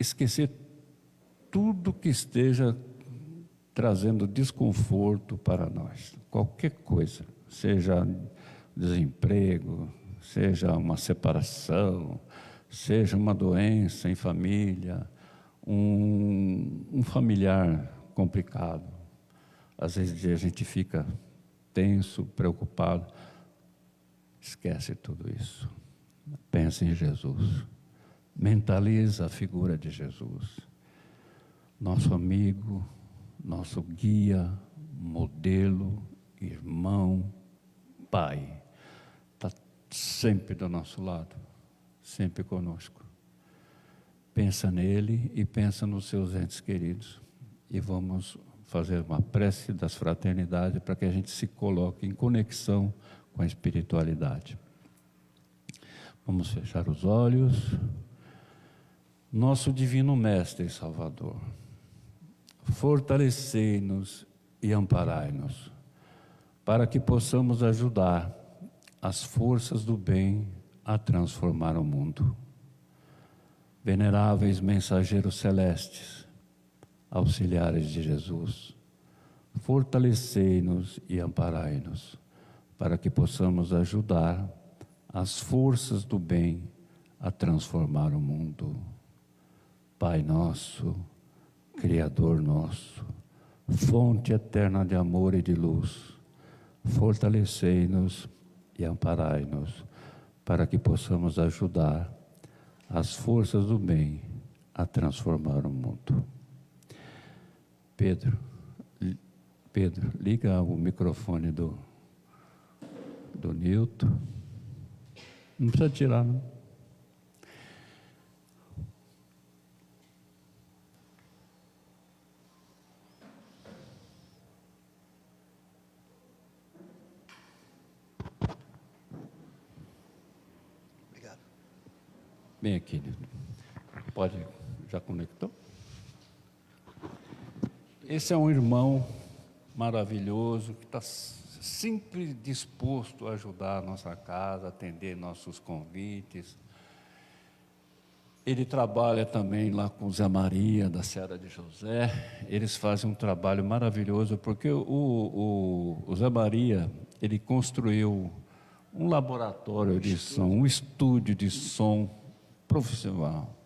esquecer tudo que esteja trazendo desconforto para nós, qualquer coisa, seja desemprego, seja uma separação, seja uma doença em família, um familiar complicado. Às vezes a gente fica tenso, preocupado. Esquece tudo isso. Pensa em Jesus. Mentaliza a figura de Jesus. Nosso amigo, nosso guia, modelo, irmão, pai. Está sempre do nosso lado, sempre conosco. Pensa nele e pensa nos seus entes queridos. E vamos fazer uma prece das fraternidades para que a gente se coloque em conexão com a espiritualidade. Vamos fechar os olhos. Nosso Divino Mestre e Salvador, fortalecei-nos e amparai-nos, para que possamos ajudar as forças do bem a transformar o mundo. Veneráveis mensageiros celestes, auxiliares de Jesus, fortalecei-nos e amparai-nos, para que possamos ajudar as forças do bem a transformar o mundo. Pai nosso, Criador nosso, fonte eterna de amor e de luz, fortalecei-nos e amparai-nos, para que possamos ajudar as forças do bem a transformar o mundo. Pedro, liga o microfone do Nilton. Não precisa tirar, não. Obrigado. Bem aqui, Nilton. Pode, já conectou? Esse é um irmão maravilhoso que está sempre disposto a ajudar a nossa casa, atender nossos convites. Ele trabalha também lá com o Zé Maria, da Serra de José. Eles fazem um trabalho maravilhoso, porque o Zé Maria, ele construiu um laboratório de som, um estúdio de som profissional.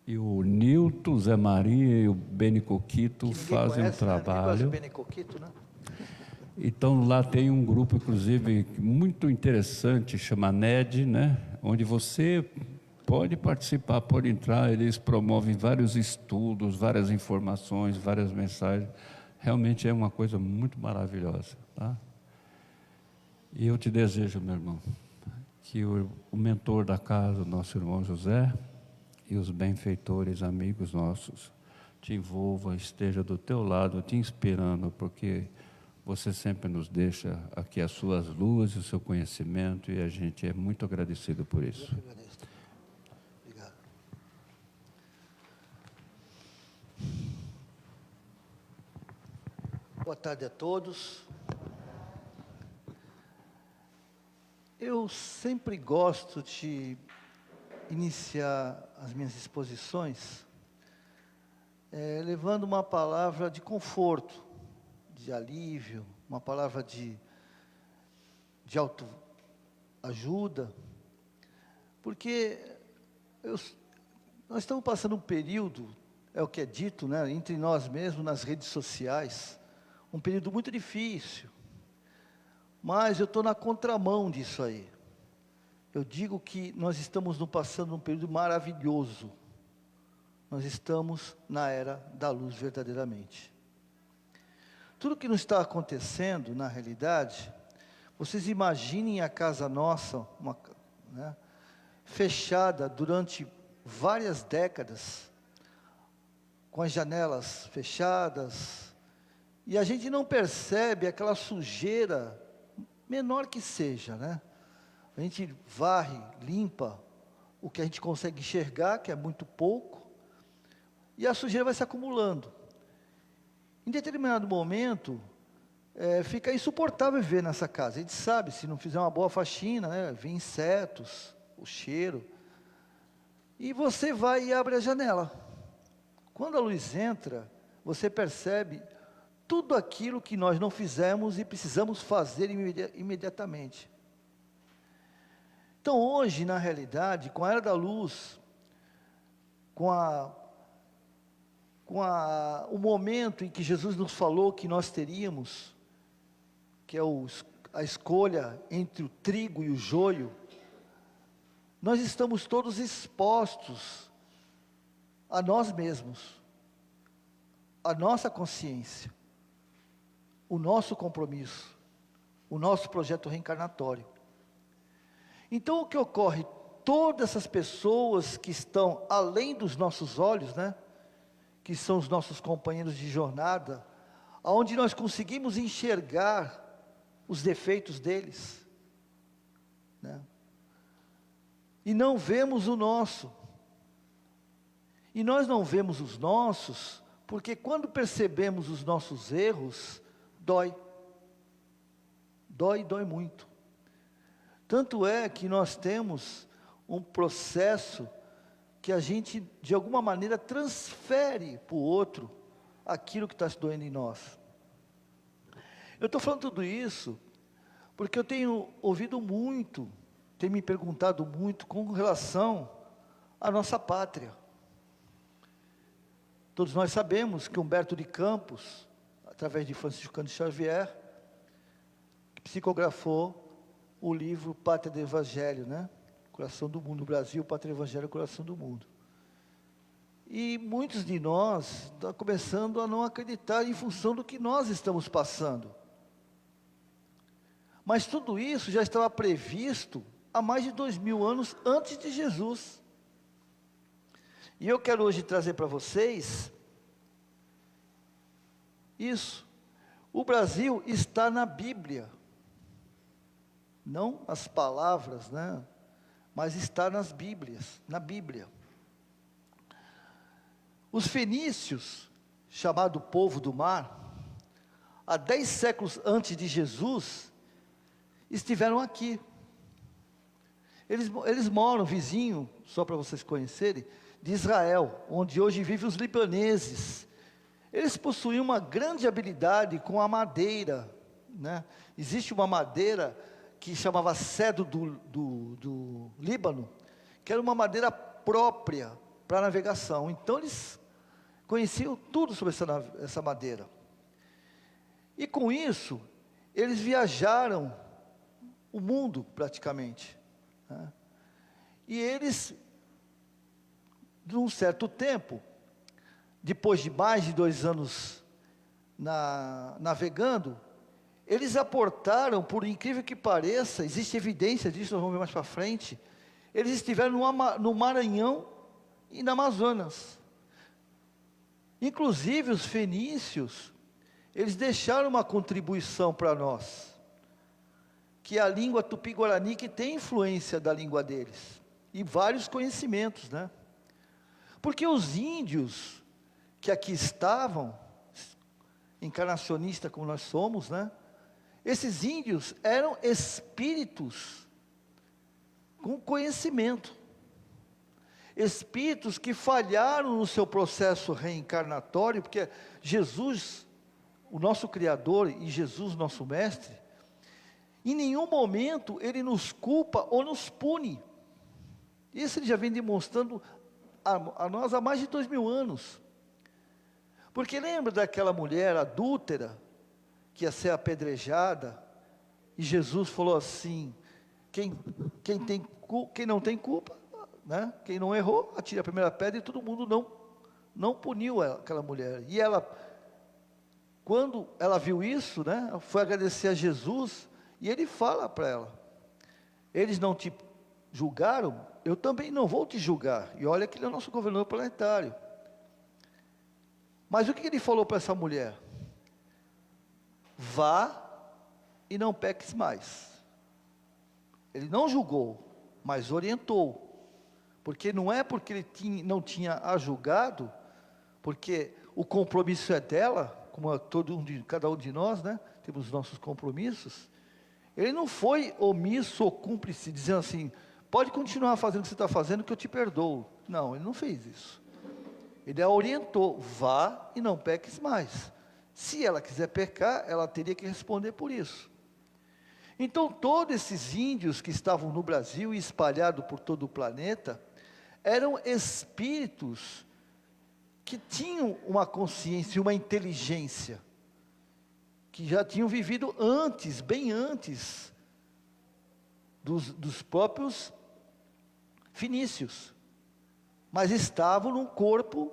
E o Nilton, Zé Maria e o Beni Coquito fazem um trabalho. Né? Beni Coquito, né? Então lá tem um grupo, inclusive, muito interessante, chama NED, né? Onde você pode participar, pode entrar. Eles promovem vários estudos, várias informações, várias mensagens. Realmente é uma coisa muito maravilhosa, tá? E eu te desejo, meu irmão, que o mentor da casa, o nosso irmão José, e os benfeitores, amigos nossos, te envolva, esteja do teu lado, te inspirando, porque você sempre nos deixa aqui as suas luzes, o seu conhecimento, e a gente é muito agradecido por isso. Eu que agradeço. Obrigado. Boa tarde a todos. Eu sempre gosto de iniciar as minhas exposições levando uma palavra de conforto, de alívio, uma palavra de autoajuda, porque nós estamos passando um período, é o que é dito, né, entre nós mesmos, nas redes sociais, um período muito difícil, mas eu estou na contramão disso aí. Eu digo que nós estamos passando um período maravilhoso. Nós estamos na era da luz verdadeiramente. Tudo que nos está acontecendo, na realidade, vocês imaginem a casa nossa, fechada durante várias décadas, com as janelas fechadas, e a gente não percebe aquela sujeira, menor que seja, né? A gente varre, limpa o que a gente consegue enxergar, que é muito pouco, e a sujeira vai se acumulando. Em determinado momento, fica insuportável viver nessa casa. A gente sabe, se não fizer uma boa faxina, né, vem insetos, o cheiro. E você vai e abre a janela. Quando a luz entra, você percebe tudo aquilo que nós não fizemos e precisamos fazer imediatamente. Então hoje, na realidade, com a era da luz, o momento em que Jesus nos falou que nós teríamos, que é a escolha entre o trigo e o joio, nós estamos todos expostos a nós mesmos, a nossa consciência, o nosso compromisso, o nosso projeto reencarnatório. Então o que ocorre? Todas essas pessoas que estão além dos nossos olhos, né? Que são os nossos companheiros de jornada, onde nós conseguimos enxergar os defeitos deles, né? E não vemos o nosso. E nós não vemos os nossos, porque quando percebemos os nossos erros, dói. Dói muito. Tanto é que nós temos um processo que a gente, de alguma maneira, transfere para o outro aquilo que está se doendo em nós. Eu estou falando tudo isso porque eu tenho ouvido muito, tenho me perguntado muito com relação à nossa pátria. Todos nós sabemos que Humberto de Campos, através de Francisco Cândido Xavier, psicografou o livro Pátria do Evangelho, né? Coração do Mundo, Brasil, Pátria do Evangelho, Coração do Mundo. E muitos de nós estão começando a não acreditar em função do que nós estamos passando. Mas tudo isso já estava previsto há mais de 2000 anos antes de Jesus. E eu quero hoje trazer para vocês isso. O Brasil está na Bíblia. Não as palavras, né? Mas está nas Bíblias, na Bíblia. Os fenícios, chamado povo do mar, há 10 séculos antes de Jesus, estiveram aqui. Eles moram vizinho, só para vocês conhecerem, de Israel, onde hoje vivem os libaneses. Eles possuíam uma grande habilidade com a madeira, né? Existe uma madeira que chamava cedro do Líbano, que era uma madeira própria para navegação. Então eles conheciam tudo sobre essa madeira. E com isso, eles viajaram o mundo praticamente, né? E eles, de um certo tempo, depois de mais de 2 anos navegando, eles aportaram, por incrível que pareça, existe evidência disso, nós vamos ver mais para frente, eles estiveram no Maranhão e na Amazonas. Inclusive os fenícios, eles deixaram uma contribuição para nós, que é a língua tupi-guarani, que tem influência da língua deles, e vários conhecimentos, né? Porque os índios que aqui estavam, encarnacionistas como nós somos, né? Esses índios eram espíritos com conhecimento. Espíritos que falharam no seu processo reencarnatório, porque Jesus, o nosso Criador, e Jesus, nosso Mestre, em nenhum momento ele nos culpa ou nos pune. Isso ele já vem demonstrando a nós há mais de 2000 anos. Porque lembra daquela mulher adúltera, que ia ser apedrejada, e Jesus falou assim, quem não tem culpa, né? Quem não errou, atire a primeira pedra, e todo mundo não puniu aquela mulher. E ela, quando ela viu isso, né, foi agradecer a Jesus, e ele fala para ela, eles não te julgaram, eu também não vou te julgar. E olha que ele é o nosso governador planetário. Mas o que ele falou para essa mulher? Vá e não peques mais. Ele não julgou, mas orientou. Porque não é porque ele não tinha a julgado, porque o compromisso é dela, como cada um de nós, né? Temos nossos compromissos. Ele não foi omisso ou cúmplice, dizendo assim, pode continuar fazendo o que você está fazendo, que eu te perdoo. Não, ele não fez isso. Ele a orientou, vá e não peques mais. Se ela quiser pecar, ela teria que responder por isso. Então, todos esses índios que estavam no Brasil e espalhados por todo o planeta, eram espíritos que tinham uma consciência, uma inteligência, que já tinham vivido antes, bem antes, dos próprios fenícios, mas estavam no corpo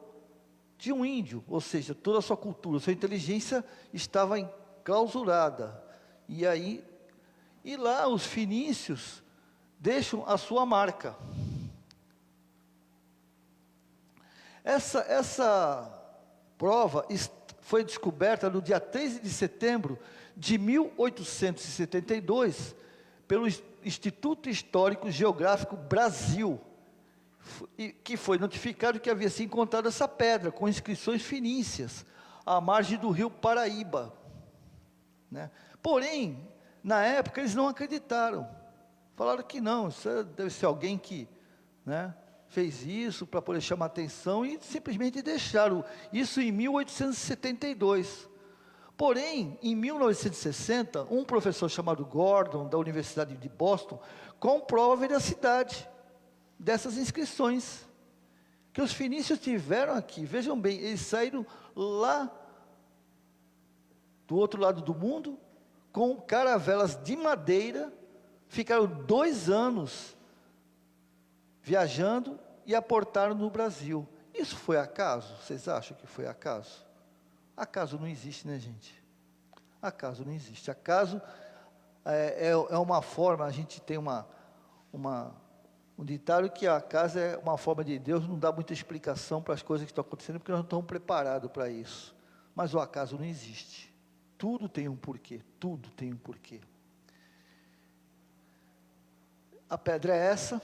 de um índio, ou seja, toda a sua cultura, sua inteligência estava enclausurada, e lá os fenícios deixam a sua marca. Essa prova foi descoberta no dia 13 de setembro de 1872, pelo Instituto Histórico Geográfico Brasil, que foi notificado que havia se encontrado essa pedra, com inscrições fenícias, à margem do rio Paraíba, né? Porém, na época eles não acreditaram, falaram que não, isso deve ser alguém que, né, fez isso para poder chamar atenção, e simplesmente deixaram isso em 1872. Porém, em 1960, um professor chamado Gordon, da Universidade de Boston, comprova a veracidade dessas inscrições, que os fenícios tiveram aqui. Vejam bem, eles saíram lá do outro lado do mundo, com caravelas de madeira, ficaram 2 anos viajando e aportaram no Brasil. Isso foi acaso? Vocês acham que foi acaso? Acaso não existe, né, gente? Acaso não existe. Acaso é uma forma, a gente tem um ditado que acaso é uma forma de Deus, não dá muita explicação para as coisas que estão acontecendo, porque nós não estamos preparados para isso. Mas o acaso não existe. Tudo tem um porquê, tudo tem um porquê. A pedra é essa.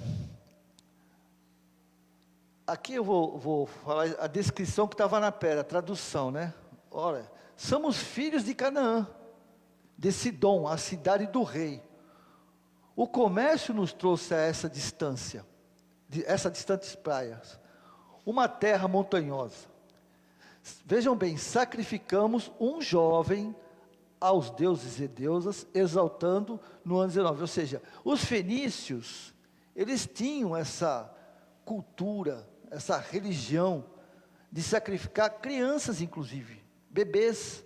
Aqui eu vou falar a descrição que estava na pedra, a tradução, né? Olha, somos filhos de Canaã, de Sidom, a cidade do rei. O comércio nos trouxe a essa distância, essas distantes praias, uma terra montanhosa. Vejam bem, sacrificamos um jovem aos deuses e deusas, exaltando no ano 19. Ou seja, os fenícios, eles tinham essa cultura, essa religião de sacrificar crianças, inclusive, bebês,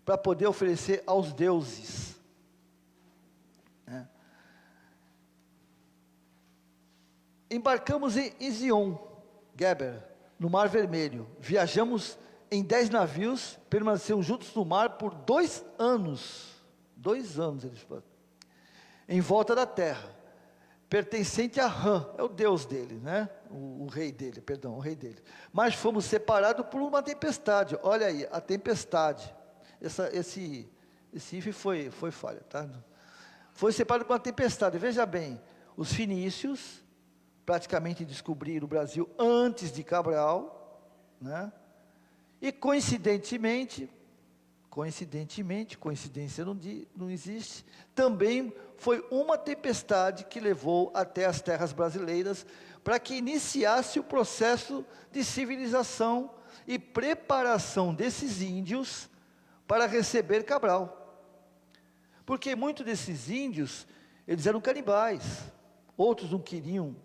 para poder oferecer aos deuses, né? Embarcamos em Ezion-Geber, no Mar Vermelho. Viajamos em 10 navios, permanecemos juntos no mar por 2 anos. 2 anos eles foram. Em volta da terra, pertencente a Ram, é o deus dele, né? O rei dele. Mas fomos separados por uma tempestade. Olha aí, a tempestade. Esse if foi falha, tá? Foi separado por uma tempestade. Veja bem, os fenícios praticamente descobriram o Brasil antes de Cabral, né? E coincidentemente, coincidência não existe, também foi uma tempestade que levou até as terras brasileiras, para que iniciasse o processo de civilização e preparação desses índios para receber Cabral. Porque muitos desses índios, eles eram canibais, outros não queriam,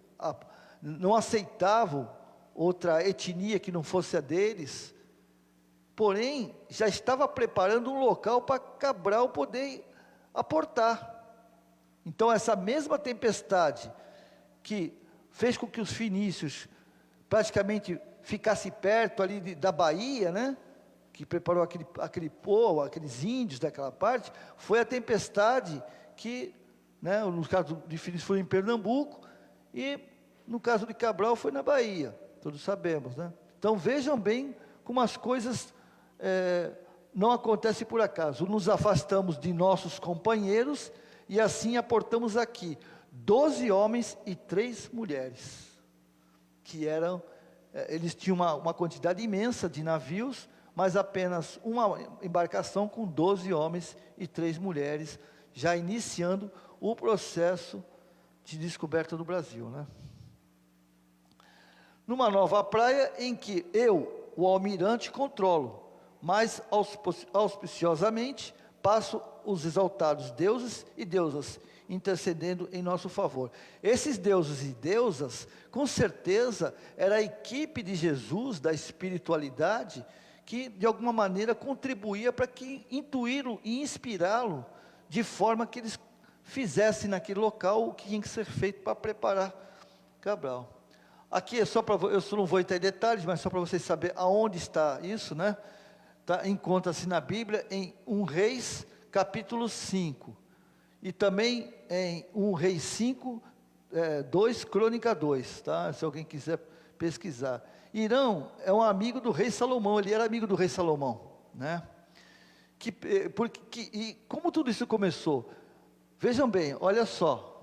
não aceitavam outra etnia que não fosse a deles, porém, já estava preparando um local para Cabral poder aportar. Então, essa mesma tempestade que fez com que os fenícios praticamente ficassem perto ali da Bahia, né? Que preparou aquele povo, aqueles índios daquela parte, foi a tempestade que, né, no caso de Fenícios foi em Pernambuco, e no caso de Cabral foi na Bahia, todos sabemos, né? Então, vejam bem como as coisas não acontece por acaso. Nos afastamos de nossos companheiros e assim aportamos aqui 12 homens e 3 mulheres, que eram, eles tinham uma quantidade imensa de navios, mas apenas uma embarcação com 12 homens e 3 mulheres, já iniciando o processo de descoberta do Brasil, né? Numa nova praia em que eu, o almirante, controlo, mas auspiciosamente passo os exaltados deuses e deusas intercedendo em nosso favor. Esses deuses e deusas, com certeza, era a equipe de Jesus, da espiritualidade, que de alguma maneira contribuía para que intuí-lo e inspirá-lo, de forma que eles fizessem naquele local o que tinha que ser feito para preparar Cabral. Aqui é só para, eu só não vou entrar em detalhes, mas só para vocês saberem aonde está isso, né? Tá, encontra-se na Bíblia em 1 Reis, capítulo 5. E também em 1 Reis 5, 2 Crônica 2, tá? Se alguém quiser pesquisar. Irão é um amigo do rei Salomão, ele era amigo do rei Salomão, né? E como tudo isso começou? Vejam bem, olha só,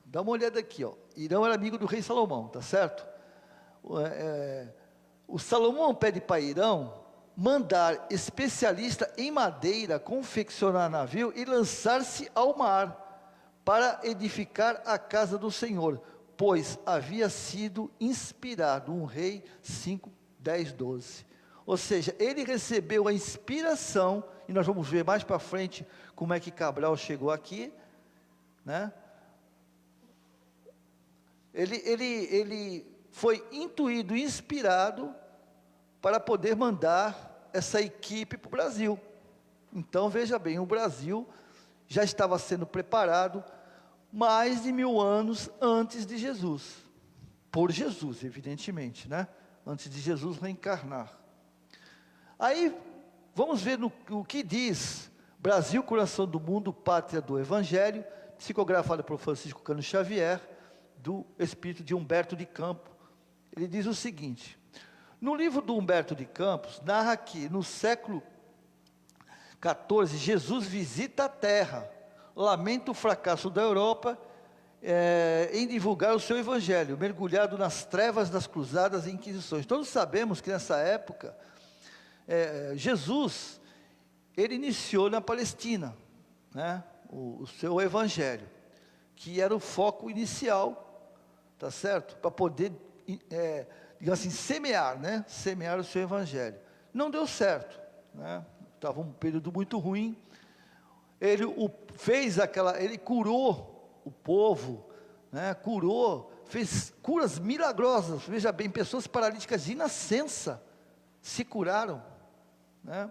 dá uma olhada aqui, ó. Irão era amigo do rei Salomão, tá certo? O Salomão pede para Irão mandar especialista em madeira confeccionar navio e lançar-se ao mar para edificar a casa do Senhor, pois havia sido inspirado. 1 Rei 5, 10, 12. Ou seja, ele recebeu a inspiração, e nós vamos ver mais para frente como é que Cabral chegou aqui, né? Ele foi intuído, inspirado para poder mandar essa equipe para o Brasil. Então, veja bem, o Brasil já estava sendo preparado mais de 1000 anos antes de Jesus. Por Jesus, evidentemente, né? Antes de Jesus reencarnar. Aí, vamos ver o que diz Brasil, Coração do Mundo, Pátria do Evangelho, psicografado por Francisco Cândido Xavier, do espírito de Humberto de Campos. Ele diz o seguinte: no livro do Humberto de Campos, narra que no século XIV, Jesus visita a Terra, lamenta o fracasso da Europa em divulgar o seu evangelho, mergulhado nas trevas das cruzadas e inquisições. Todos sabemos que nessa época, Jesus, ele iniciou na Palestina, né, o seu evangelho, que era o foco inicial, tá certo? Para poder, digamos assim, semear, né? Semear o seu evangelho. Não deu certo, né? Estava um período muito ruim. Ele ele curou o povo, né? Fez curas milagrosas. Veja bem, pessoas paralíticas de nascença se curaram, né?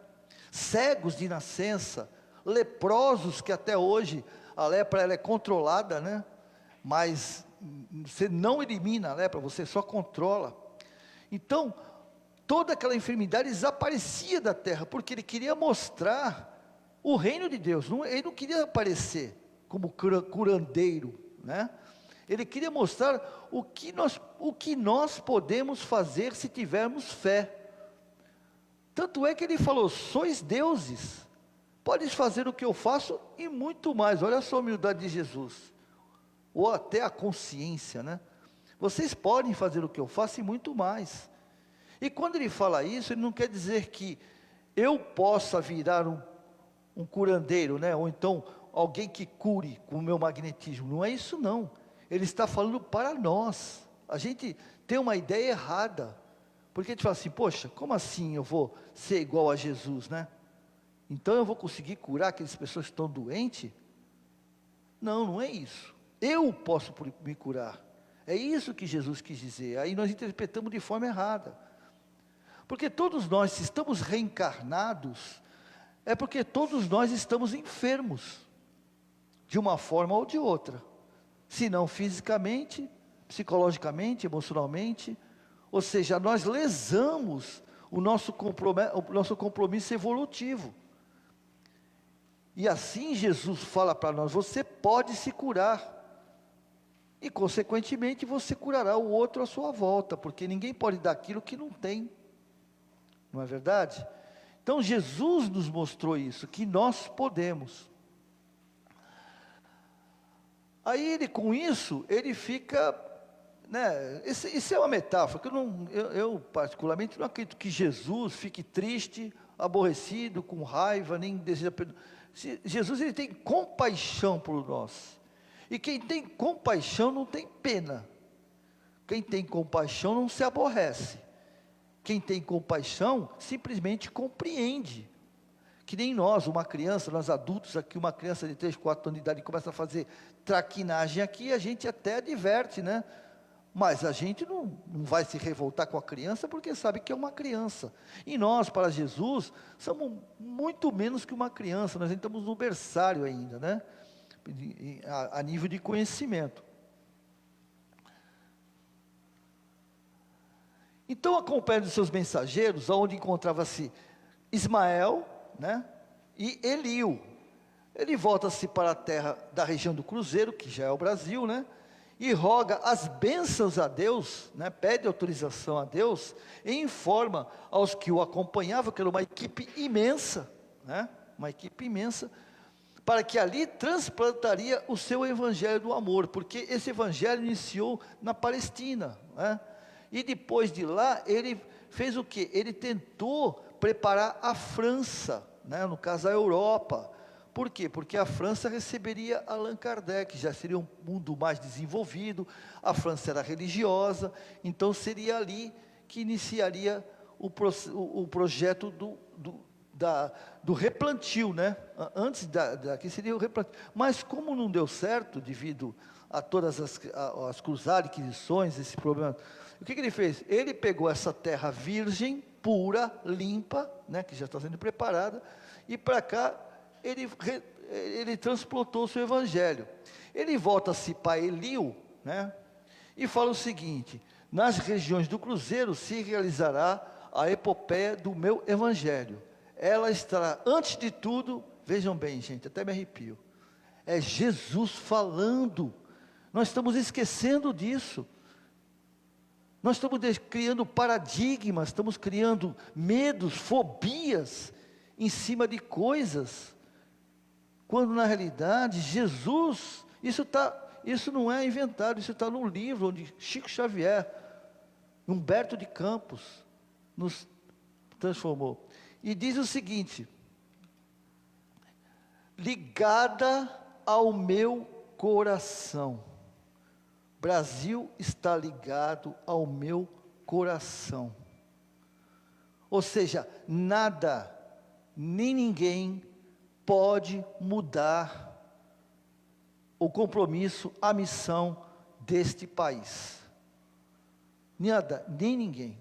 Cegos de nascença, leprosos, que até hoje a lepra ela é controlada, né? Mas você não elimina a lepra, você só controla. Então, toda aquela enfermidade desaparecia da terra, porque ele queria mostrar o reino de Deus. Ele não queria aparecer como curandeiro, né? Ele queria mostrar o que nós podemos fazer se tivermos fé. Tanto é que ele falou: sois deuses, podes fazer o que eu faço e muito mais. Olha só a humildade de Jesus, ou até a consciência, né? Vocês podem fazer o que eu faço e muito mais. E quando ele fala isso, ele não quer dizer que eu possa virar um curandeiro, né? Ou então alguém que cure com o meu magnetismo. Não é isso não. Ele está falando para nós. A gente tem uma ideia errada, porque a gente fala assim: poxa, como assim eu vou ser igual a Jesus, né? Então eu vou conseguir curar aquelas pessoas que estão doentes? Não, não é isso. Eu posso me curar. É isso que Jesus quis dizer. Aí nós interpretamos de forma errada. Porque todos nós, se estamos reencarnados, é porque todos nós estamos enfermos, de uma forma ou de outra. Se não fisicamente, psicologicamente, emocionalmente. Ou seja, nós lesamos o nosso compromisso evolutivo. E assim Jesus fala para nós: você pode se curar. E consequentemente você curará o outro à sua volta, porque ninguém pode dar aquilo que não tem. Não é verdade? Então Jesus nos mostrou isso, que nós podemos. Aí ele, com isso, ele fica, né? Isso é uma metáfora, que eu particularmente não acredito que Jesus fique triste, aborrecido, com raiva, nem deseja perdão. Jesus, ele tem compaixão por nós. E quem tem compaixão não tem pena. Quem tem compaixão não se aborrece. Quem tem compaixão simplesmente compreende. Que nem nós, uma criança, nós adultos aqui, uma criança de 3, 4 anos de idade começa a fazer traquinagem aqui, a gente até diverte, né? Mas a gente não vai se revoltar com a criança porque sabe que é uma criança. E nós, para Jesus, somos muito menos que uma criança, nós estamos no berçário ainda, né? A nível de conhecimento. Então acompanha os seus mensageiros, onde encontrava-se Ismael, né, e Eliu. Ele volta-se para a terra da região do Cruzeiro, que já é o Brasil, né, e roga as bênçãos a Deus, né, pede autorização a Deus, e informa aos que o acompanhavam, que era uma equipe imensa, né, para que ali transplantaria o seu evangelho do amor, porque esse evangelho iniciou na Palestina, né, e depois de lá, ele fez o quê? Ele tentou preparar a França, né? No caso a Europa. Por quê? Porque a França receberia Allan Kardec, já seria um mundo mais desenvolvido, a França era religiosa, então seria ali que iniciaria o projeto do replantio, né? Antes daqui seria o replantio. Mas como não deu certo, devido a todas as cruzadas, inquisições, esse problema, o que ele fez? Ele pegou essa terra virgem, pura, limpa, né, que já está sendo preparada, e para cá ele transplantou o seu evangelho. Ele volta-se para Eliu, né, e fala o seguinte: nas regiões do Cruzeiro se realizará a epopeia do meu evangelho. Ela estará, antes de tudo, vejam bem, gente, até me arrepio, é Jesus falando. Nós estamos esquecendo disso. Nós estamos criando paradigmas, estamos criando medos, fobias em cima de coisas, quando na realidade Jesus, isso não é inventado, isso está num livro onde Chico Xavier, Humberto de Campos, nos transformou. E diz o seguinte: ligada ao meu coração. Brasil está ligado ao meu coração. Ou seja, nada, nem ninguém pode mudar o compromisso, a missão deste país. Nada, nem ninguém.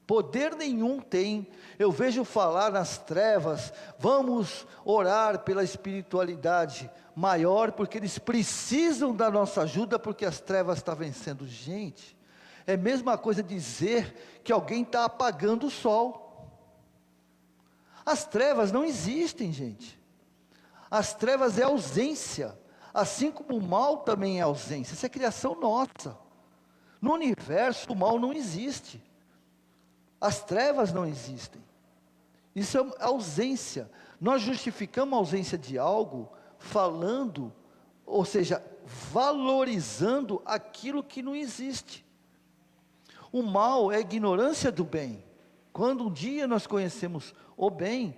Poder nenhum tem. Eu vejo falar nas trevas, vamos orar pela espiritualidade maior, porque eles precisam da nossa ajuda, porque as trevas estão vencendo. Gente, é a mesma coisa dizer que alguém está apagando o sol. As trevas não existem, gente. As trevas é ausência, assim como o mal também é ausência. Isso é criação nossa. No universo o mal não existe. As trevas não existem. Isso é ausência. Nós justificamos a ausência de algo falando, ou seja, valorizando aquilo que não existe. O mal é a ignorância do bem. Quando um dia nós conhecemos o bem,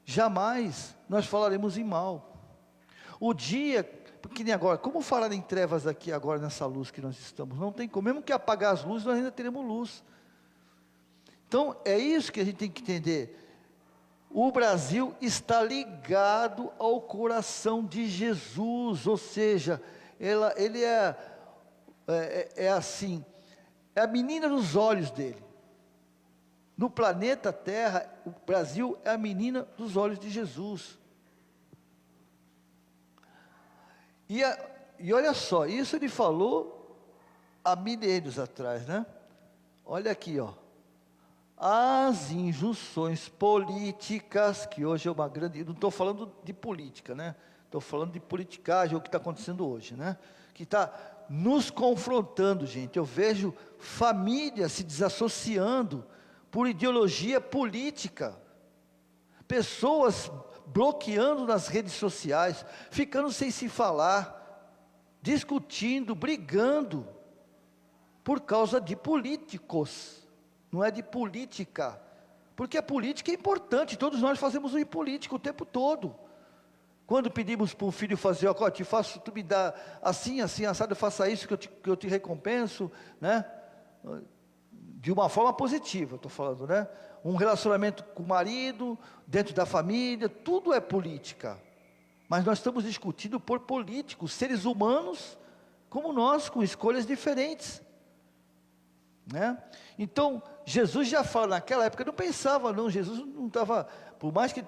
jamais nós falaremos em mal. O dia, porque nem agora, como falar em trevas aqui agora nessa luz que nós estamos? Não tem como, mesmo que apagar as luzes, nós ainda teremos luz. Então, é isso que a gente tem que entender. O Brasil está ligado ao coração de Jesus, ou seja, ele é assim, é a menina dos olhos dele. No planeta Terra, o Brasil é a menina dos olhos de Jesus. E olha só, isso ele falou há milênios atrás, né? Olha aqui, ó. As injunções políticas, que hoje é uma grande... Não estou falando de política, né? Estou falando de politicagem, o que está acontecendo hoje, né? Que está nos confrontando, gente. Eu vejo famílias se desassociando por ideologia política. Pessoas bloqueando nas redes sociais, ficando sem se falar, discutindo, brigando, por causa de políticos. Não é de política, porque a política é importante, todos nós fazemos o político o tempo todo, Quando pedimos para um filho fazer, ó, tu me dá assim, assim, assado, faça isso que eu te recompenso, né? De uma forma positiva, estou falando, né? Um relacionamento com o marido, dentro da família, tudo é política. Mas nós estamos discutindo por políticos, seres humanos, como nós, com escolhas diferentes, né? Então, Jesus já fala, naquela época, não pensava não, Jesus não estava, por mais que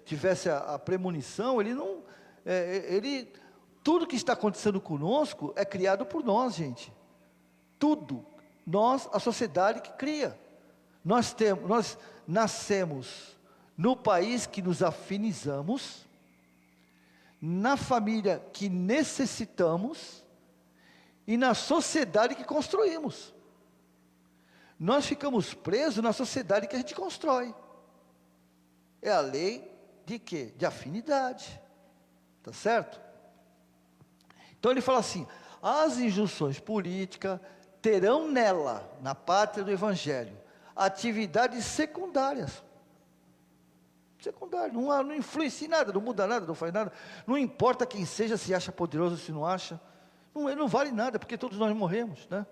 tivesse a premonição, ele não, tudo que está acontecendo conosco é criado por nós, gente, tudo, nós, a sociedade que cria, nós nascemos no país que nos afinizamos, na família que necessitamos, e na sociedade que construímos. Nós ficamos presos na sociedade que a gente constrói. É a lei de quê? De afinidade. Tá certo? Então ele fala assim, as injunções políticas terão nela, na pátria do Evangelho, atividades secundárias. Secundárias, não influencia em nada, não muda nada, não faz nada. Não importa quem seja, se acha poderoso, se não acha. Não vale nada, porque todos nós morremos, né?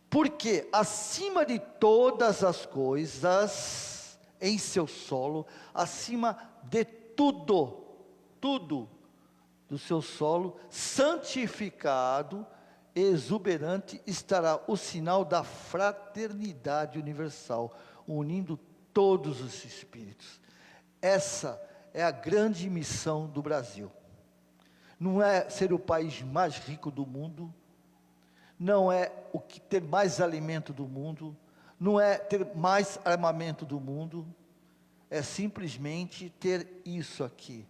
Porque acima de todas as coisas, em seu solo, acima de tudo do seu solo, santificado, exuberante, estará o sinal da fraternidade universal, unindo todos os espíritos. Essa é a grande missão do Brasil. Não é ser o país mais rico do mundo, não é o que ter mais alimento do mundo, não é ter mais armamento do mundo, é simplesmente ter isso aqui,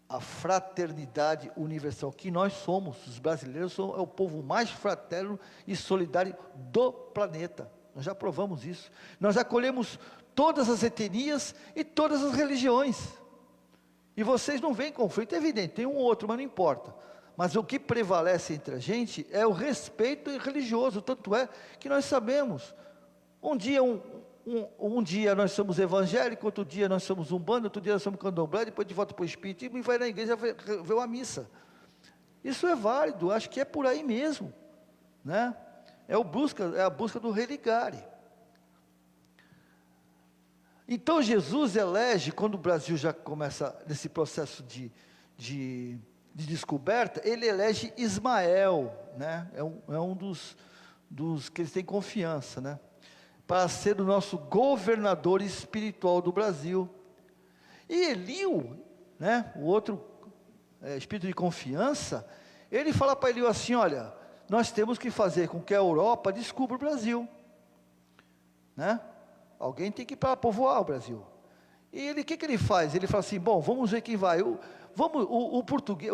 a fraternidade universal, que nós somos, os brasileiros, é o povo mais fraterno e solidário do planeta, nós já provamos isso, nós acolhemos todas as etnias e todas as religiões, e vocês não veem conflito, é evidente, tem um ou outro, mas não importa, mas o que prevalece entre a gente é o respeito religioso, tanto é que nós sabemos, um dia nós somos evangélicos, outro dia nós somos umbanda, outro dia nós somos candomblé, depois de volta para o espiritismo e vai na igreja ver uma missa. Isso é válido, acho que é por aí mesmo, né? É a busca do religare. Então Jesus elege, quando o Brasil já começa nesse processo de descoberta, ele elege Ismael, né? É um dos que eles têm confiança, né? Para ser o nosso governador espiritual do Brasil. E Eliu, né? O outro espírito de confiança, ele fala para Eliu assim, olha, nós temos que fazer com que a Europa descubra o Brasil, né? Alguém tem que ir para povoar o Brasil. E ele, o que ele faz? Ele fala assim, bom, vamos ver quem vai. O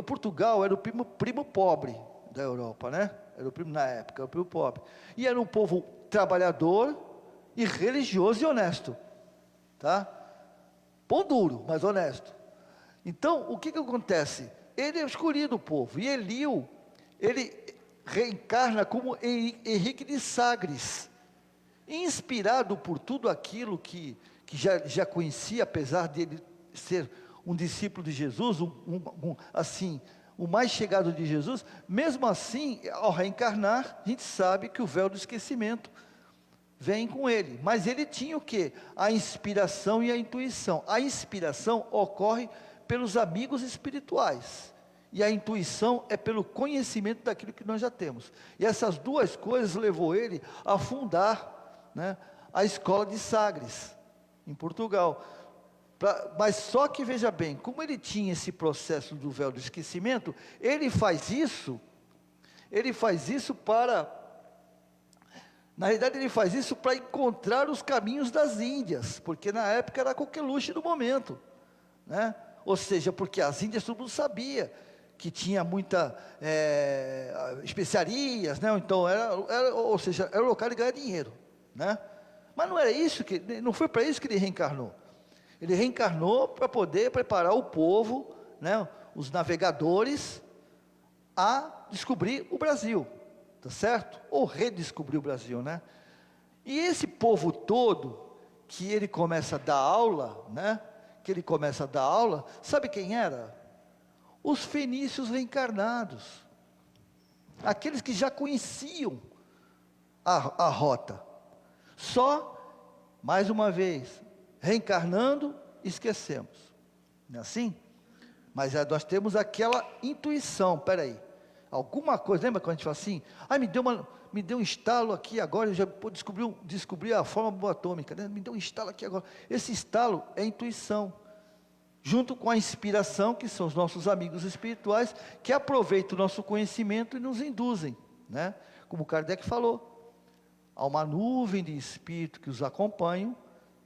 Portugal era o primo pobre da Europa, né? Era o primo na época, era o primo pobre. E era um povo trabalhador e religioso e honesto, tá? Pão duro, mas honesto. Então, o que acontece? Ele é escolhido o povo, e Eliu, ele reencarna como Henrique de Sagres, inspirado por tudo aquilo que já conhecia, apesar de ele ser um discípulo de Jesus, assim, o mais chegado de Jesus, mesmo assim, ao reencarnar, a gente sabe que o véu do esquecimento vem com ele, mas ele tinha o quê? A inspiração e a intuição. A inspiração ocorre pelos amigos espirituais, e a intuição é pelo conhecimento daquilo que nós já temos, e essas duas coisas levou ele a fundar, né, a escola de Sagres, em Portugal, mas só que veja bem, como ele tinha esse processo do véu do esquecimento, ele faz isso para, na realidade ele faz isso para encontrar os caminhos das Índias, porque na época era a coqueluche do momento, né? Ou seja, porque as Índias todo mundo sabia que tinha muita especiarias, né? Então ou seja, era o local de ganhar dinheiro, né? Mas não foi para isso que ele reencarnou. Ele reencarnou para poder preparar o povo, né, os navegadores, a descobrir o Brasil, tá certo? Ou redescobrir o Brasil, né? E esse povo todo, que ele começa a dar aula, né, que ele começa a dar aula, sabe quem era? Os fenícios reencarnados, aqueles que já conheciam a rota, só, mais uma vez, reencarnando, esquecemos, não é assim? Mas nós temos aquela intuição, peraí, alguma coisa, lembra quando a gente fala assim, me deu um estalo aqui agora, eu já descobri a forma atômica, né? Me deu um estalo aqui agora, esse estalo é intuição, junto com a inspiração, que são os nossos amigos espirituais, que aproveitam o nosso conhecimento e nos induzem, né? Como Kardec falou, há uma nuvem de espírito que os acompanham,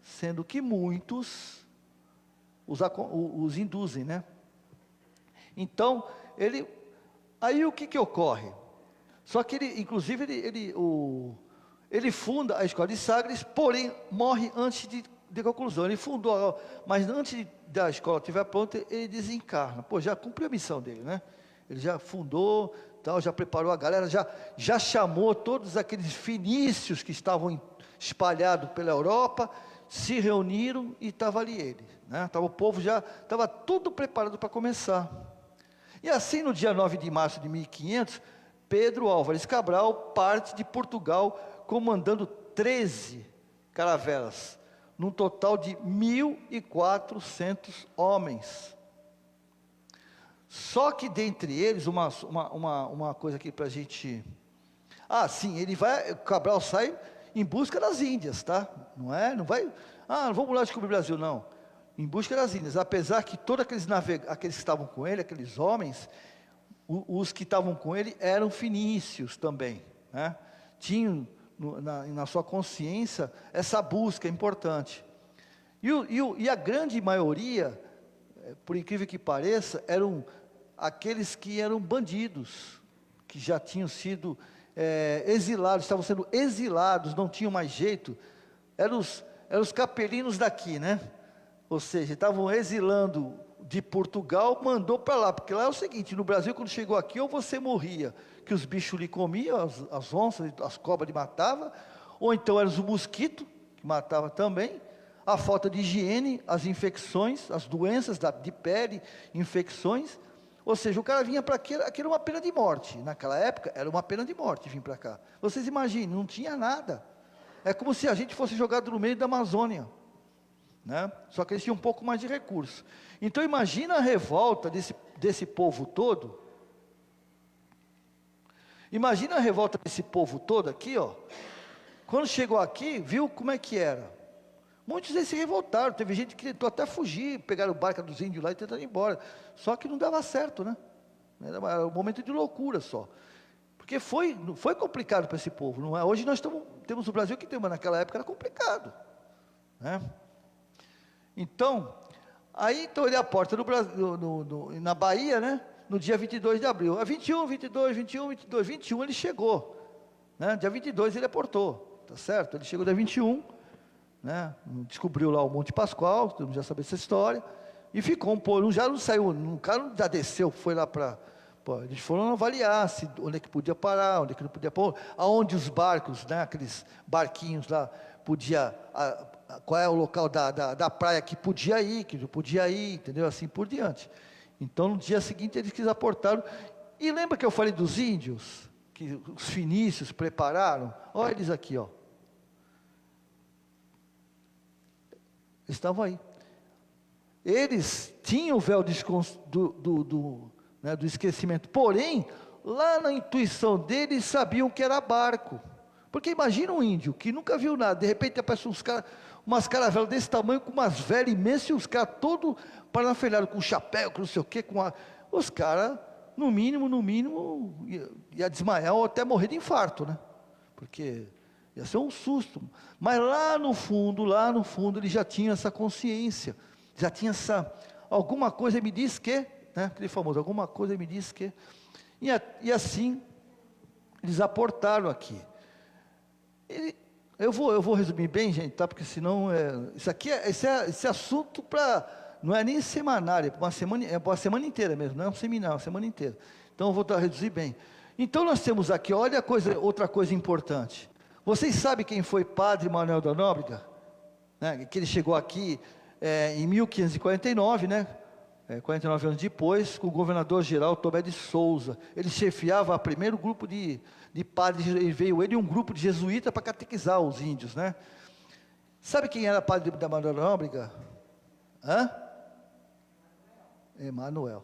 sendo que muitos os induzem, né? Então, aí o que ocorre? Só que inclusive, ele funda a escola de Sagres, porém, morre antes de conclusão. Ele fundou, mas antes da escola estiver pronta, ele desencarna. Pô, já cumpriu a missão dele, né? Ele já fundou, tal, já preparou a galera, já chamou todos aqueles fenícios que estavam espalhados pela Europa, se reuniram e estava ali ele, né? O povo já estava tudo preparado para começar. E assim, no dia 9 de março de 1500, Pedro Álvares Cabral parte de Portugal, comandando 13 caravelas, num total de 1.400 homens. Só que dentre eles, uma coisa aqui para a gente... sim, Cabral sai em busca das Índias, tá? Não vai, vamos lá descobrir o Brasil, não. Em busca das Índias, apesar que todos aqueles que estavam com ele, aqueles homens, os que estavam com ele eram fenícios também, né? Tinham na sua consciência essa busca importante. E a grande maioria, por incrível que pareça, eram aqueles que eram bandidos, que já tinham sido exilados, estavam sendo exilados, não tinham mais jeito, eram os capelinos daqui, né? Ou seja, estavam exilando de Portugal, mandou para lá, porque lá é o seguinte, no Brasil, quando chegou aqui, ou você morria, que os bichos lhe comiam, as onças, as cobras lhe matavam, ou então eram os mosquitos, que matavam também, a falta de higiene, as infecções, as doenças de pele, infecções, ou seja, o cara vinha para aquilo era uma pena de morte, naquela época era uma pena de morte vir para cá. Vocês imaginem, não tinha nada, é como se a gente fosse jogado no meio da Amazônia, né? Só que eles tinham um pouco mais de recursos. Então imagina a revolta desse povo todo, imagina a revolta desse povo todo aqui, ó, quando chegou aqui, viu como é que era. Muitos deles se revoltaram, teve gente que tentou até fugir, pegaram o barco dos índios lá e tentaram ir embora, só que não dava certo, né? Era um momento de loucura só, porque foi complicado para esse povo, não é? Hoje nós temos o Brasil que tem, mas naquela época era complicado, né? Então ele aporta no Brasil, na Bahia, né? No dia 22 de abril, 21 ele chegou, né? Dia 22 ele aportou, tá certo? Ele chegou dia 21, né? Descobriu lá o Monte Pascoal, todo mundo já sabe essa história, e ficou já não saiu, o cara já desceu, foi lá eles foram avaliar onde é que podia parar, onde é que não podia parar, aonde os barcos, né? Aqueles barquinhos lá, qual é o local da praia que podia ir, que não podia ir, entendeu? Assim por diante. Então, no dia seguinte, eles aportaram. E lembra que eu falei dos índios? Que os fenícios prepararam? Olha eles aqui, ó. Eles estavam aí. Eles tinham o véu do esquecimento. Porém, lá na intuição deles, sabiam que era barco. Porque imagina um índio que nunca viu nada, de repente aparecem umas caravelas desse tamanho, com umas velas imensas, e os caras todos parafernados, com chapéu, com não sei o quê, os caras, no mínimo, ia desmaiar ou até morrer de infarto, né? Porque ia ser um susto. Mas lá no fundo, ele já tinha essa consciência, já tinha alguma coisa me diz que, né? Aquele famoso, alguma coisa me diz que, e assim, eles aportaram aqui. Eu vou resumir bem, gente, tá? Porque senão esse assunto não é nem semanário, é uma semana inteira mesmo, não é um seminário, é uma semana inteira. Então eu vou reduzir bem. Então nós temos aqui, olha outra coisa importante. Vocês sabem quem foi Padre Manuel da Nóbrega? Né? Que ele chegou aqui em 1549, né? 49 anos depois, com o governador-geral Tomé de Souza. Ele chefiava o primeiro grupo de padres, veio ele e um grupo de jesuítas para catequizar os índios, né? Sabe quem era padre da Nóbrega? Emanuel.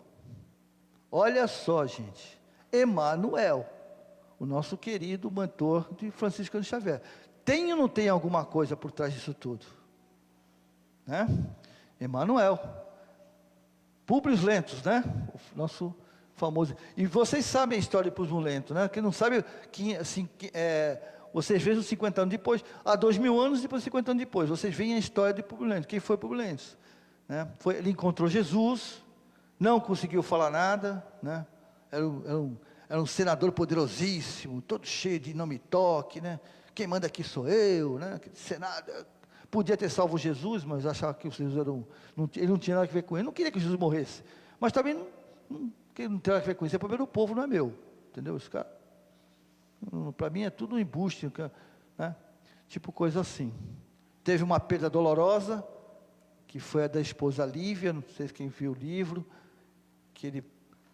Olha só, gente. Emanuel, o nosso querido mentor de Francisco de Xavier. Tem ou não tem alguma coisa por trás disso tudo? Né? Emanuel. Públio Lentos, né? O nosso famoso. E vocês sabem a história de Públio Lentos, né? Quem não sabe, vocês vejam 50 anos depois, 2000 anos depois, 50 anos depois, vocês veem a história de Públio Lentos. Quem foi Públio Lentos? Né? Ele encontrou Jesus, não conseguiu falar nada, né? Era um senador poderosíssimo, todo cheio de não me toque, né? Quem manda aqui sou eu, né? Senado. Podia ter salvo Jesus, mas achava que Jesus ele não tinha nada a ver com ele. Não queria que Jesus morresse. Mas também não tem nada a ver com isso. É problema do povo, não é meu. Entendeu? Esse cara, para mim é tudo um embuste, né? Tipo coisa assim. Teve uma perda dolorosa, que foi a da esposa Lívia, não sei quem viu o livro, que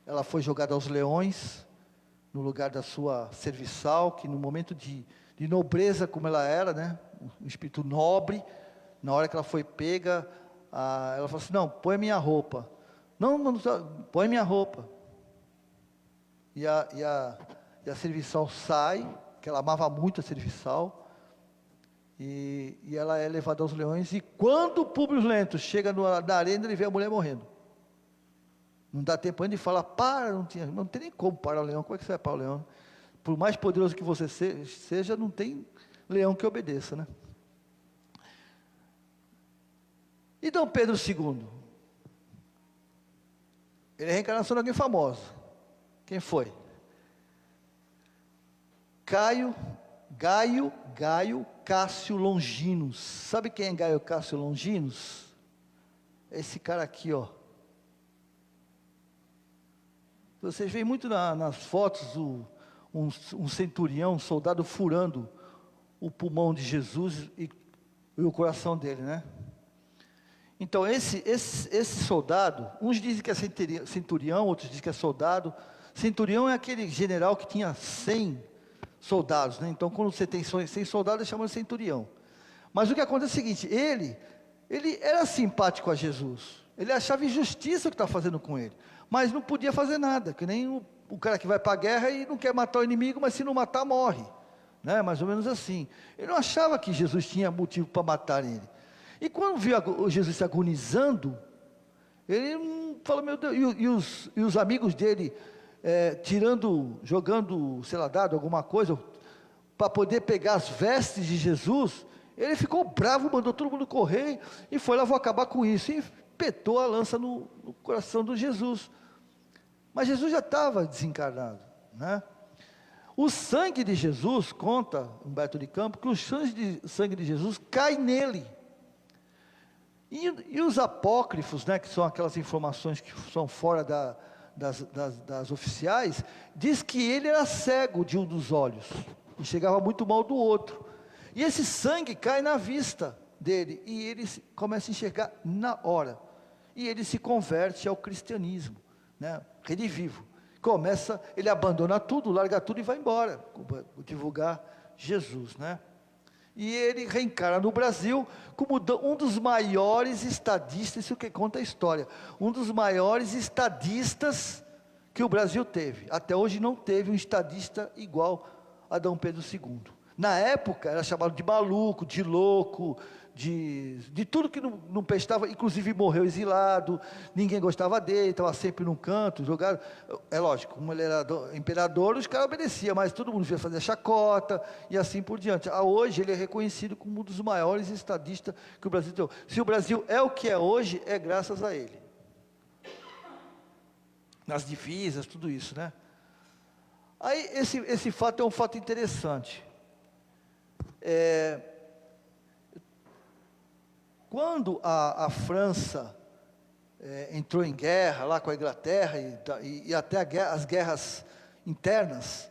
ela foi jogada aos leões, no lugar da sua serviçal, que no momento de nobreza como ela era, né? Um espírito nobre, na hora que ela foi pega, ela falou assim, não, põe minha roupa. Não, põe minha roupa. E a serviçal sai, que ela amava muito a serviçal, e ela é levada aos leões, e quando o Públio Lentos chega na arena, ele vê a mulher morrendo. Não dá tempo ainda de falar, não tem nem como parar o leão. Como é que você vai parar o leão? Por mais poderoso que você seja, não tem leão que obedeça, né? E Dom Pedro II? Ele é a reencarnação de alguém famoso. Quem foi? Gaio Cássio Longinos. Sabe quem é Gaio Cássio Longinos? Esse cara aqui, ó. Vocês veem muito nas fotos um centurião, um soldado furando o pulmão de Jesus e o coração dele, né? Então, esse soldado, uns dizem que é centurião, outros dizem que é soldado. Centurião é aquele general que tinha 100 soldados, né? Então, quando você tem 100 soldados, chama de centurião. Mas o que acontece é o seguinte, ele era simpático a Jesus. Ele achava injustiça o que estava fazendo com ele. Mas não podia fazer nada, que nem o cara que vai para a guerra e não quer matar o inimigo, mas se não matar, morre. Né? Mais ou menos assim. Ele não achava que Jesus tinha motivo para matar ele. E quando viu Jesus se agonizando, ele falou, meu Deus, e os amigos dele, jogando, sei lá, dado alguma coisa, para poder pegar as vestes de Jesus, ele ficou bravo, mandou todo mundo correr, e foi lá, vou acabar com isso, e petou a lança no coração de Jesus. Mas Jesus já estava desencarnado, né? O sangue de Jesus, conta Humberto de Campos, que o sangue de Jesus cai nele. E os apócrifos, né, que são aquelas informações que são fora das oficiais, diz que ele era cego de um dos olhos, e chegava muito mal do outro. E esse sangue cai na vista dele, e ele começa a enxergar na hora. E ele se converte ao cristianismo, né? Redivivo. Ele abandona tudo, larga tudo e vai embora, divulgar Jesus, né? E ele reencarna no Brasil como um dos maiores estadistas, isso que conta a história, um dos maiores estadistas que o Brasil teve. Até hoje não teve um estadista igual a Dom Pedro II. Na época era chamado de maluco, de louco, de tudo que não prestava, inclusive morreu exilado, ninguém gostava dele, estava sempre num canto, jogado. É lógico, como ele era imperador, os caras obedeciam, mas todo mundo ia fazer chacota, e assim por diante. Hoje ele é reconhecido como um dos maiores estadistas que o Brasil tem. Se o Brasil é o que é hoje, é graças a ele. Nas divisas, tudo isso, né? Aí esse fato é um fato interessante. Quando a França entrou em guerra lá com a Inglaterra e até as guerras internas,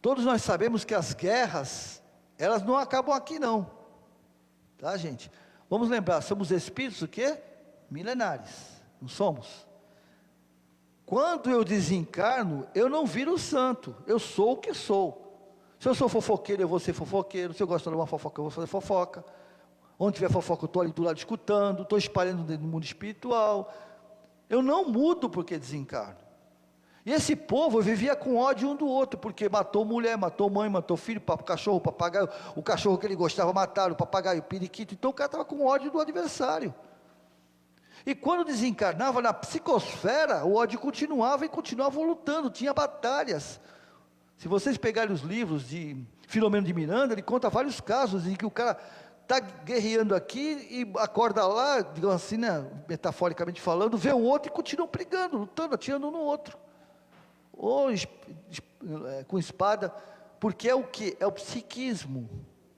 todos nós sabemos que as guerras, elas não acabam aqui não, tá, gente? Vamos lembrar, somos espíritos o quê? Milenares, não somos? Quando eu desencarno, eu não viro santo, eu sou o que sou. Se eu sou fofoqueiro, eu vou ser fofoqueiro. Se eu gosto de uma fofoca, eu vou fazer fofoca. Onde tiver fofoca, eu estou ali do lado escutando, estou espalhando no mundo espiritual. Eu não mudo porque desencarno. E esse povo vivia com ódio um do outro, porque matou mulher, matou mãe, matou filho, cachorro, papagaio, o cachorro que ele gostava mataram, o papagaio, o periquito. Então o cara estava com ódio do adversário. E quando desencarnava na psicosfera, o ódio continuava e continuava lutando, tinha batalhas. Se vocês pegarem os livros de Filomeno de Miranda, ele conta vários casos em que o cara está guerreando aqui e acorda lá, digamos assim, né, metaforicamente falando, vê o outro e continua brigando, lutando, atirando um no outro. Ou com espada, porque é o que? É o psiquismo,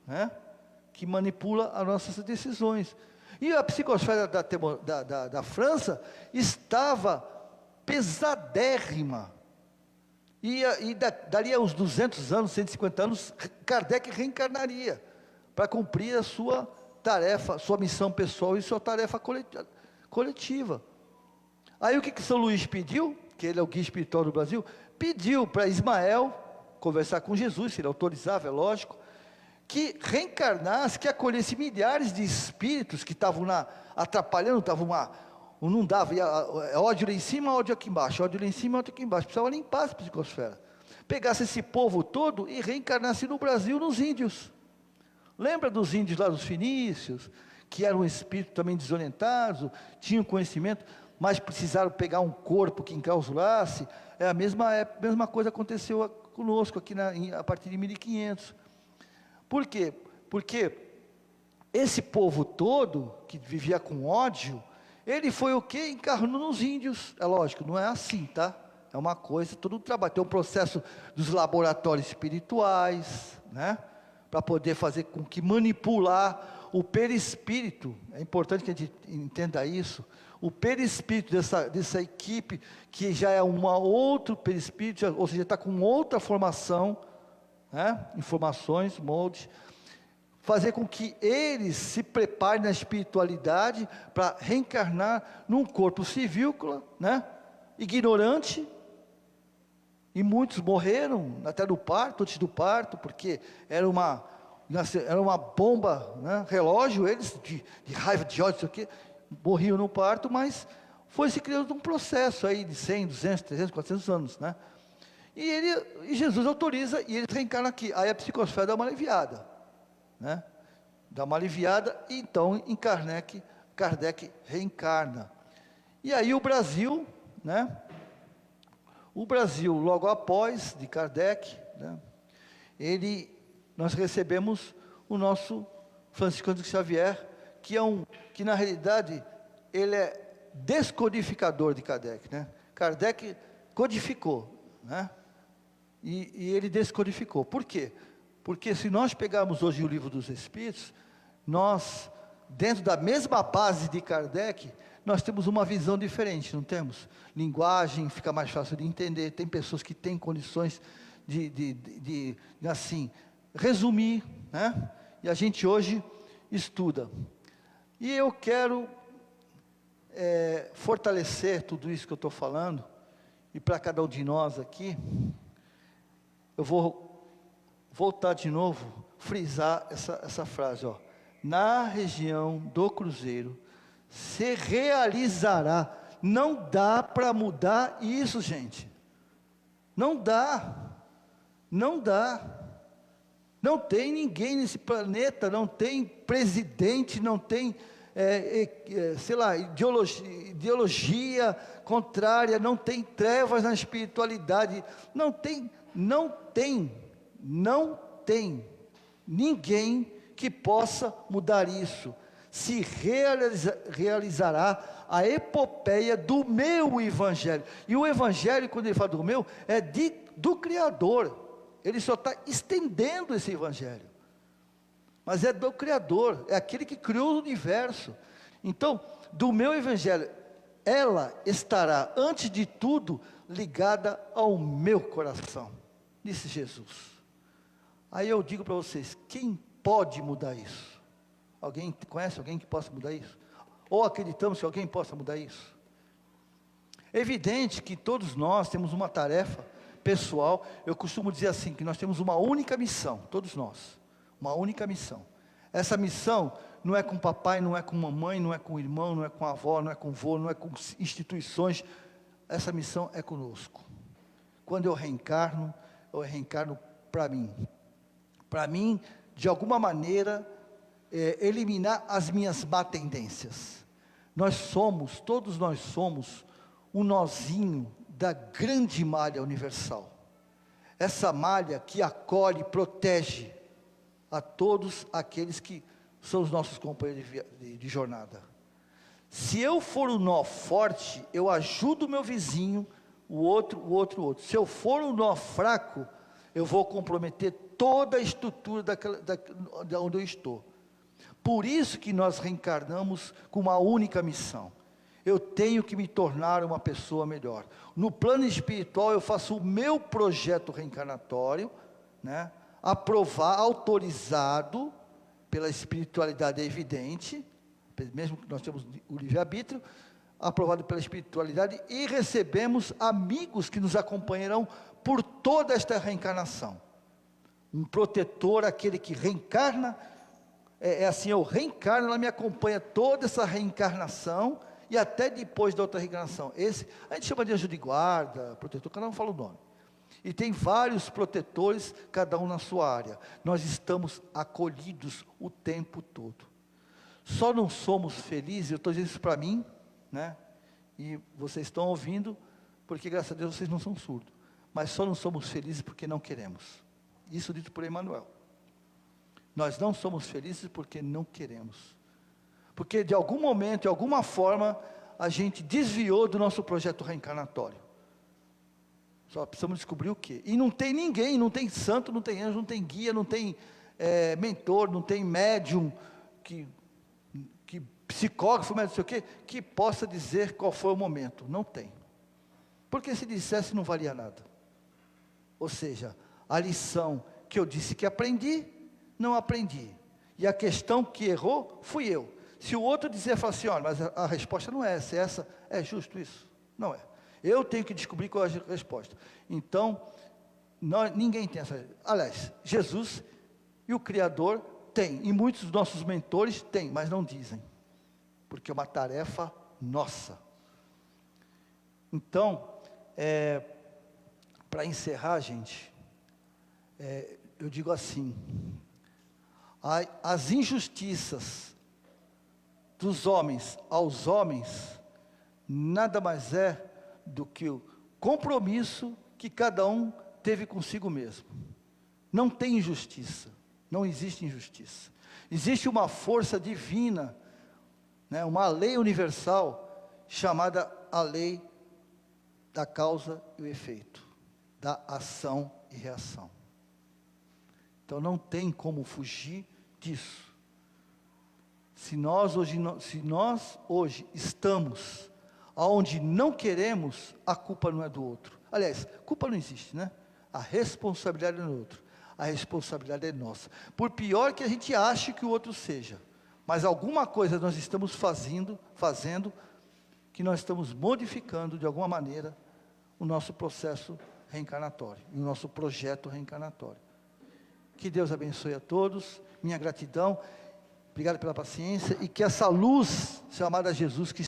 né, que manipula as nossas decisões. E a psicosfera da França estava pesadérrima. E dali a uns 200 anos, 150 anos, Kardec reencarnaria para cumprir a sua tarefa, sua missão pessoal e sua tarefa coletiva. Aí o que São Luís pediu, que ele é o guia espiritual do Brasil, pediu para Ismael conversar com Jesus, se ele autorizava, é lógico, que reencarnasse, que acolhesse milhares de espíritos que estavam atrapalhando, não dava, ódio lá em cima, ódio aqui embaixo, ódio lá em cima, ódio aqui embaixo, precisava limpar essa psicosfera, pegasse esse povo todo e reencarnasse no Brasil, nos índios. Lembra dos índios lá dos fenícios, que eram espíritos também desorientados, tinham conhecimento, mas precisaram pegar um corpo que enclausurasse? A mesma coisa aconteceu conosco aqui a partir de 1500. Por quê? Porque esse povo todo, que vivia com ódio, ele foi o quê? Encarnou nos índios. É lógico, não é assim, tá? É uma coisa, todo um trabalho. Tem um processo dos laboratórios espirituais, né? Para poder fazer com que manipular o perispírito. É importante que a gente entenda isso. O perispírito dessa equipe, que já é outro perispírito, ou seja, está com outra formação, né? Informações, moldes, fazer com que eles se preparem na espiritualidade para reencarnar num corpo civícola, né? Ignorante, e muitos morreram até no parto, antes do parto, porque era uma bomba, né? Relógio, eles de raiva, de ódio, isso aqui, morriam no parto, mas foi se criando um processo aí de 100, 200, 300, 400 anos, né? E Jesus autoriza, e ele reencarna aqui. Aí a psicosfera dá uma aliviada, né? Dá uma aliviada, e então em Kardec reencarna. E aí o Brasil, né? O Brasil, logo após de Kardec, né? Nós recebemos o nosso Francisco de Xavier, que na realidade ele é descodificador de Kardec, né? Kardec codificou, né? E ele descodificou. Por quê? Porque se nós pegarmos hoje o Livro dos Espíritos, nós, dentro da mesma base de Kardec, nós temos uma visão diferente, não temos? Linguagem fica mais fácil de entender, tem pessoas que têm condições de assim, resumir, né? E a gente hoje estuda. E eu quero fortalecer tudo isso que eu estou falando, e para cada um de nós aqui, eu vou voltar de novo, frisar essa frase, ó. Na região do Cruzeiro se realizará. Não dá para mudar isso, gente. Não dá. Não dá. Não tem ninguém nesse planeta, não tem presidente, não tem, sei lá, ideologia contrária, não tem trevas na espiritualidade, não tem ninguém que possa mudar isso. Se realizará a epopeia do meu evangelho. E o evangelho, quando ele fala do meu, é do Criador. Ele só está estendendo esse evangelho. Mas é do Criador, é aquele que criou o universo. Então, do meu evangelho, ela estará, antes de tudo, ligada ao meu coração, disse Jesus. Aí eu digo para vocês, quem pode mudar isso? Alguém conhece alguém que possa mudar isso? Ou acreditamos que alguém possa mudar isso? É evidente que todos nós temos uma tarefa pessoal. Eu costumo dizer assim, que nós temos uma única missão, todos nós, uma única missão. Essa missão não é com papai, não é com mamãe, não é com irmão, não é com avó, não é com vô, não é com instituições. Essa missão é conosco. Quando eu reencarno para mim. Para mim, de alguma maneira, eliminar as minhas má tendências. Todos nós somos um nozinho da grande malha universal. Essa malha que acolhe e protege a todos aqueles que são os nossos companheiros de jornada. Se eu for um nó forte, eu ajudo o meu vizinho, o outro. Se eu for um nó fraco, eu vou comprometer toda a estrutura de onde eu estou. Por isso que nós reencarnamos com uma única missão. Eu tenho que me tornar uma pessoa melhor. No plano espiritual, eu faço o meu projeto reencarnatório, né? Autorizado pela espiritualidade evidente, mesmo que nós temos o livre-arbítrio, aprovado pela espiritualidade, e recebemos amigos que nos acompanharão por toda esta reencarnação. Um protetor, aquele que reencarna, assim, eu reencarno, ela me acompanha toda essa reencarnação, e até depois da outra reencarnação. Esse, a gente chama de anjo de guarda, protetor, cada um fala o nome. E tem vários protetores, cada um na sua área. Nós estamos acolhidos o tempo todo. Só não somos felizes, eu estou dizendo isso para mim, né? E vocês estão ouvindo, porque graças a Deus vocês não são surdos. Mas só não somos felizes porque não queremos. Isso dito por Emmanuel. Nós não somos felizes porque não queremos. Porque de algum momento, de alguma forma, a gente desviou do nosso projeto reencarnatório. Só precisamos descobrir o quê. E não tem ninguém, não tem santo, não tem anjo, não tem guia, não tem mentor, não tem médium, que psicógrafo, mas não sei o quê, que possa dizer qual foi o momento. Não tem. Porque se dissesse não valia nada. Ou seja, a lição que eu disse que aprendi, não aprendi. E a questão que errou, fui eu. Se o outro dizer, fala assim, olha, mas a resposta não é essa, é justo isso? Não é. Eu tenho que descobrir qual é a resposta. Então, ninguém tem essa. Aliás, Jesus e o Criador têm, e muitos dos nossos mentores têm, mas não dizem. Porque é uma tarefa nossa. Então, para encerrar, gente, eu digo assim, as injustiças dos homens aos homens, nada mais é do que o compromisso que cada um teve consigo mesmo. Não tem injustiça, não existe injustiça. Existe uma força divina, né, uma lei universal, chamada a lei da causa e o efeito, da ação e reação. Então não tem como fugir disso. Se nós hoje estamos onde não queremos, a culpa não é do outro. Aliás, culpa não existe, né? A responsabilidade é do outro. A responsabilidade é nossa. Por pior que a gente ache que o outro seja. Mas alguma coisa nós estamos fazendo, que nós estamos modificando de alguma maneira o nosso processo reencarnatório, o nosso projeto reencarnatório. Que Deus abençoe a todos, minha gratidão, obrigado pela paciência, e que essa luz chamada Jesus, que